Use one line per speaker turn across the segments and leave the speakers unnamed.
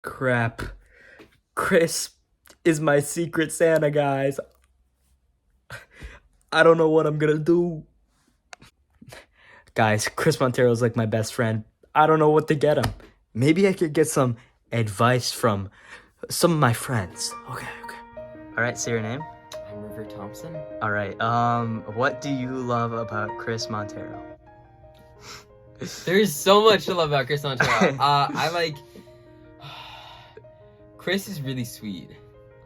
Crap. Chris is my secret Santa, guys. I don't know what I'm gonna do. Guys, Chris Montero's like my best friend. I don't know what to get him. Maybe I could get some advice from some of my friends. Okay. All right, say your name.
I'm River Thompson.
All right. What do you love about Chris Montero?
There's so much to love about Chris Montero. I like... Chris is really sweet.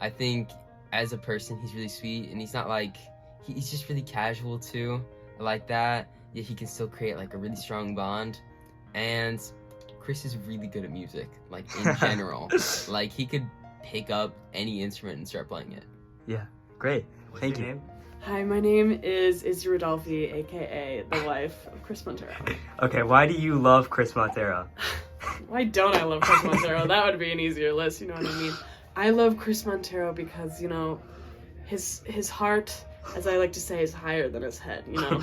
I think as a person, he's really sweet, and he's not like... He's just really casual, too. I like that. Yet he can still create, like, a really strong bond. And Chris is really good at music, like, in general. Like, he could pick up any instrument and start playing it.
Yeah, great. Thank you.
Hi, my name is Izzy Rodolfi, aka the wife of Chris Montero.
Okay, why do you love Chris Montero?
Why don't I love Chris Montero? That would be an easier list, you know what I mean? I love Chris Montero because, you know, his heart, as I like to say, is higher than his head, you know?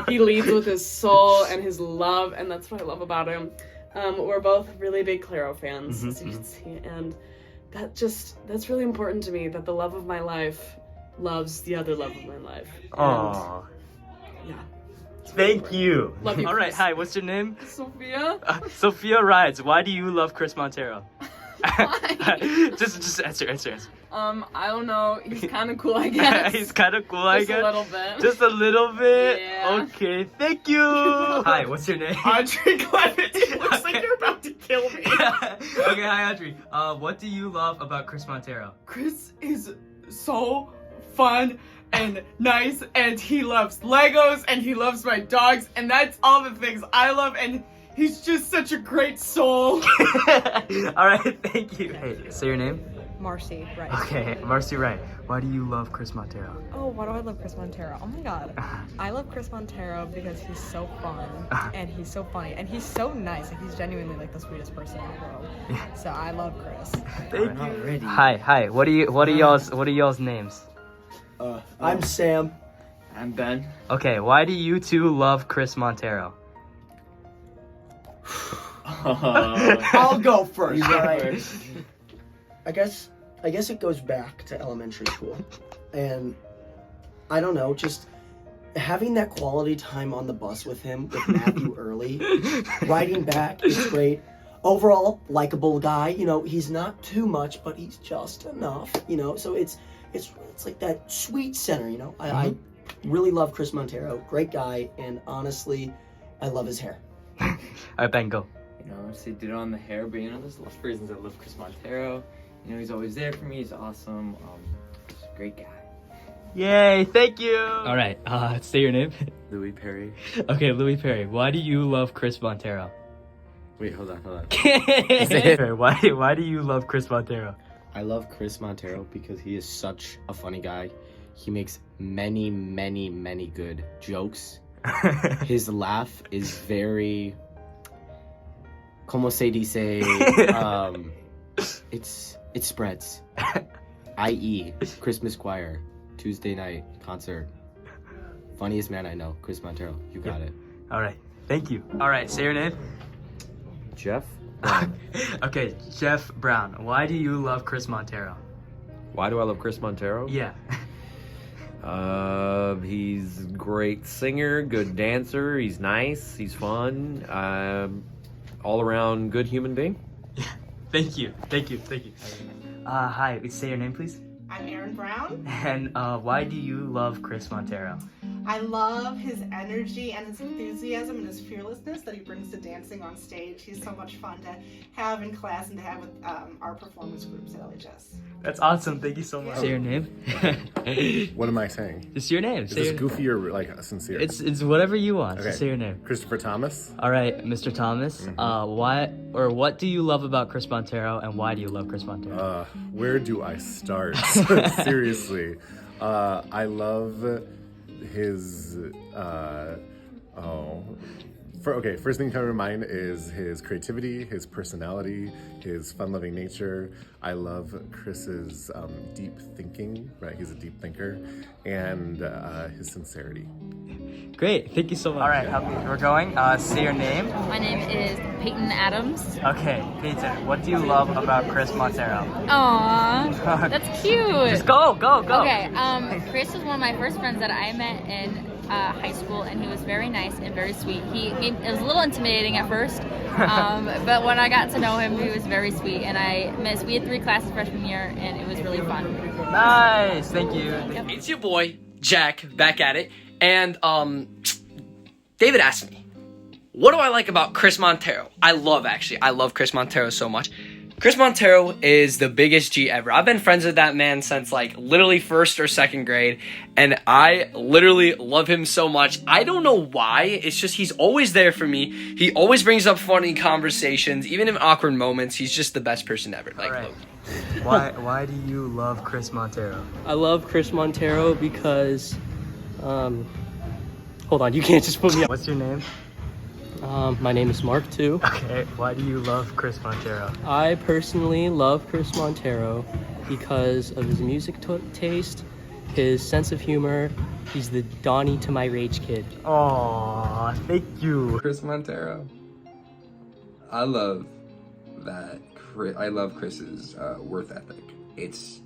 He leads with his soul and his love, and that's what I love about him. We're both really big Claro fans, as you can see, and that's really important to me, that the love of my life loves the other love of my life.
Aww.
Yeah.
Thank you.
Love you,
All right,
Chris.
hi, what's your name?
Sophia?
Sophia Rides. Why do you love Chris Montero? just answer.
I don't know. He's kind of cool, I guess.
He's kind of cool, I
Just
guess.
a little bit.
Just a little bit?
Yeah.
Okay, thank you. Hi, what's your name?
Audrey Clement. It looks like you're about to kill me.
Okay, hi, Audrey. What do you love about Chris Montero?
Chris is so fun and nice, and he loves Legos, and he loves my dogs, and that's all the things I love, and he's just such a great soul.
All right, thank you. Hey, say your name.
Marcy, right.
Okay, Marcy Wright. Why do you love Chris Montero?
Oh, why do I love Chris Montero? Oh my god. I love Chris Montero because he's so fun and he's so funny and he's so nice. Like, he's genuinely like the sweetest person in the world. So I love Chris.
Thank you. Hi. What are y'all's names?
I'm Sam.
I'm Ben.
Okay, why do you two love Chris Montero?
I'll go first.
You go
Right?
first.
I guess it goes back to elementary school, and I don't know, just having that quality time on the bus with him, with Matthew Early, riding back is great. Overall, likable guy. You know, he's not too much, but he's just enough. You know, so it's like that sweet center. You know, I really love Chris Montero. Great guy, and honestly, I love his hair.
All right, Ben, go.
You know, obviously did it on the hair, but you know, there's lots of reasons I love Chris Montero. You know, he's always there for me. He's awesome. He's a great guy.
Yay, thank you. All right, say your name.
Louis Perry.
Okay, Louis Perry. Why do you love Chris Montero?
Wait, hold on.
Why do you love Chris Montero?
I love Chris Montero because he is such a funny guy. He makes many, many, many good jokes. His laugh is very... Como se dice? It spreads. I.e. Christmas choir, Tuesday night concert. Funniest man I know, Chris Montero. You got it.
All right, thank you. All right, say your name.
Jeff?
Okay, Jeff Brown. Why do you love Chris Montero?
Why do I love Chris Montero?
Yeah.
He's a great singer, good dancer, he's nice, he's fun, all around good human being.
Thank you. Hi, say your name, please.
I'm Erin Brown.
And why do you love Chris Montero?
I love his energy and his enthusiasm and his fearlessness that he brings to dancing on stage. He's so much fun to have in class and to have with our performance groups at LHS.
That's awesome. Thank you so much. Say your name.
What am I saying?
Just your name.
Is this goofy or like sincere?
It's whatever you want.
Okay.
Just say your name.
Christopher Thomas.
All right, Mr. Thomas. What do you love about Chris Montero, and why do you love Chris Montero?
Where do I start? Seriously. I love his First thing coming to mind is his creativity, his personality, his fun-loving nature. I love Chris's deep thinking, right? He's a deep thinker, and his sincerity.
Great, thank you so much. All right, we're going. Say your name.
My name is Peyton Adams.
Okay, Peyton, what do you love about Chris Montero?
Aww, that's cute.
Just go.
Okay, Chris was one of my first friends that I met in high school, and he was very nice and very sweet. It was a little intimidating at first, but when I got to know him, he was very sweet. And we had 3 classes freshman year, and it was really fun.
Nice, thank you.
Yep.
It's your boy, Jack, back at it. And David asked me, what do I like about Chris Montero? I love Chris Montero so much. Chris Montero is the biggest G ever. I've been friends with that man since like literally 1st or 2nd grade, and I literally love him so much. I don't know why. It's just he's always there for me. He always brings up funny conversations, even in awkward moments. He's just the best person ever. Like,
All right. Why do you love Chris Montero?
I love Chris Montero because, hold on, you can't just put me on.
What's your name?
My name is Mark too.
Okay, why do you love Chris Montero?
I personally love Chris Montero because of his music taste, his sense of humor. He's the Donnie to my Rage Kid.
Aww, thank you.
Chris Montero. I love that. I love Chris's work ethic. It's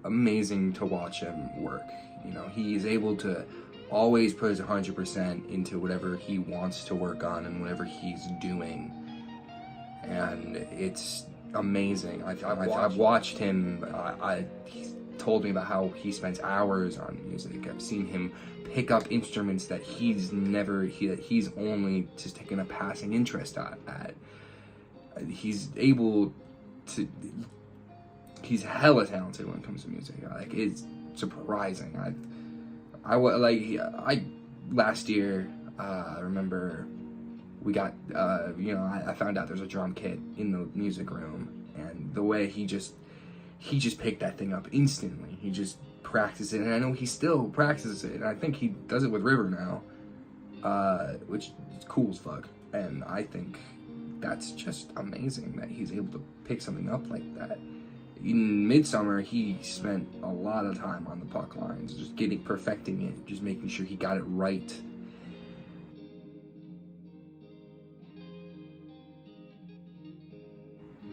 amazing to watch him work. You know, he's able to always put his 100% into whatever he wants to work on and whatever he's doing, and it's amazing. I've watched him. He's told me about how he spends hours on music. I've seen him pick up instruments that he's only just taken a passing interest at. He's able to. He's hella talented when it comes to music. Like, it's surprising. Last year, I remember we got, I found out there's a drum kit in the music room, and the way he just picked that thing up instantly. He just practiced it, and I know he still practices it, and I think he does it with River now, which is cool as fuck, and I think that's just amazing that he's able to pick something up like that. In Midsummer, he spent a lot of time on the puck lines, just perfecting it, just making sure he got it right.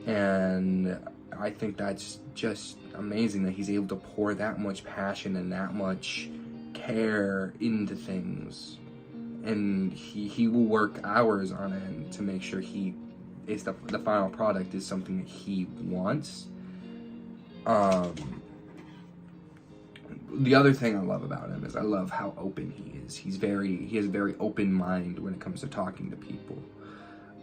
And I think that's just amazing that he's able to pour that much passion and that much care into things. And he will work hours on end to make sure the final product is something that he wants. The other thing I love about him is I love how open he is. He has a very open mind when it comes to talking to people.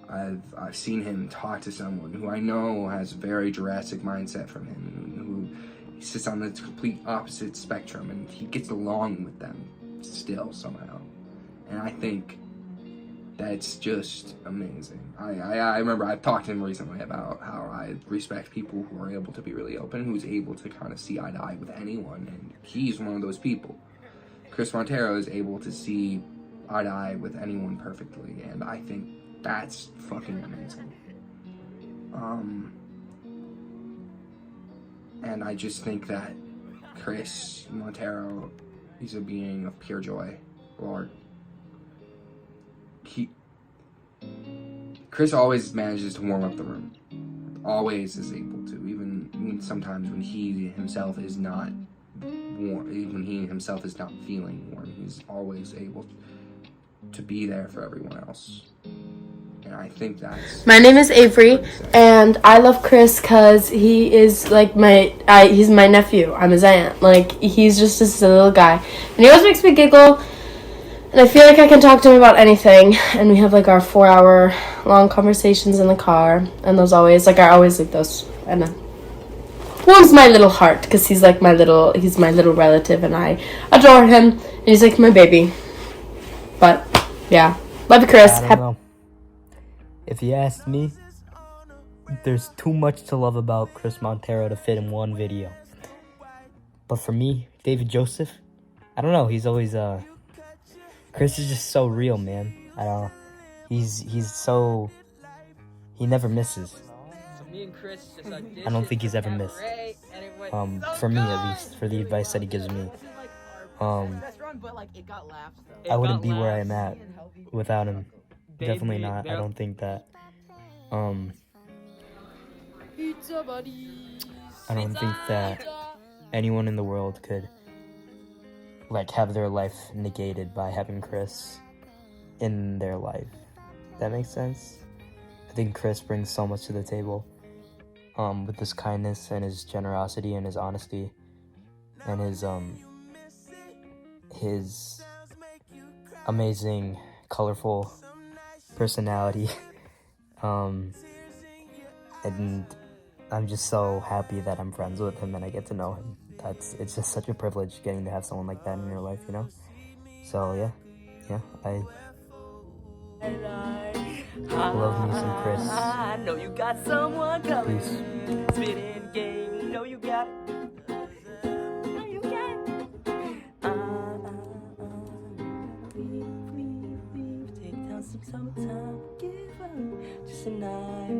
I've seen him talk to someone who I know has a very Jurassic mindset from him, who sits on the complete opposite spectrum, and he gets along with them still somehow. And I think that's just amazing. I remember I've talked to him recently about how I respect people who are able to be really open, who's able to kind of see eye to eye with anyone, and he's one of those people. Chris Montero is able to see eye to eye with anyone perfectly, and I think that's fucking amazing. And I just think that Chris Montero, he's a being of pure joy. Lord. Chris always manages to warm up the room. Always is able to, even sometimes when he himself is not warm, even when he himself is not feeling warm, he's always able to be there for everyone else. And I think that's...
My name is Avery, and I love Chris because he is like he's my nephew. I'm his aunt. Like, he's just this little guy. And he always makes me giggle. And I feel like I can talk to him about anything. And we have like our 4-hour long conversations in the car. And those always, like, I always like those. And warms my little heart because he's my little relative. And I adore him. And he's like my baby. But, yeah. Love you, Chris.
I don't know. If you ask me, there's too much to love about Chris Montero to fit in one video. But for me, David Joseph, I don't know. He's always, Chris is just so real, man. I don't know. he's so, he never misses.
So me and Chris just
I don't think he's ever missed. For me at least, for the advice that he gives me. I wouldn't be where I am at without him. Definitely not. I don't think that. I don't think that anyone in the world could like have their life negated by having Chris in their life. That makes sense? I think Chris brings so much to the table. With his kindness and his generosity and his honesty and his amazing, colorful personality. And I'm just so happy that I'm friends with him and I get to know him. It's just such a privilege getting to have someone like that in your life, you know? So yeah, I love me some Chris.
I know you got someone coming.
Peace.
Spitting game, know you got it. Know you got it. Leave. Take down some summertime. Give up. Just a night.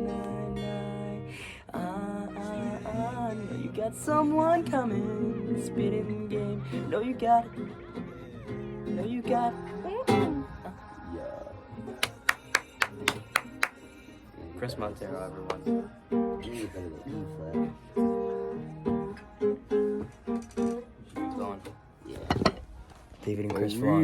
Know you got someone coming. Spitting game, know you got it. Know you got it.
Chris Montero, everyone.
David and Chris rock.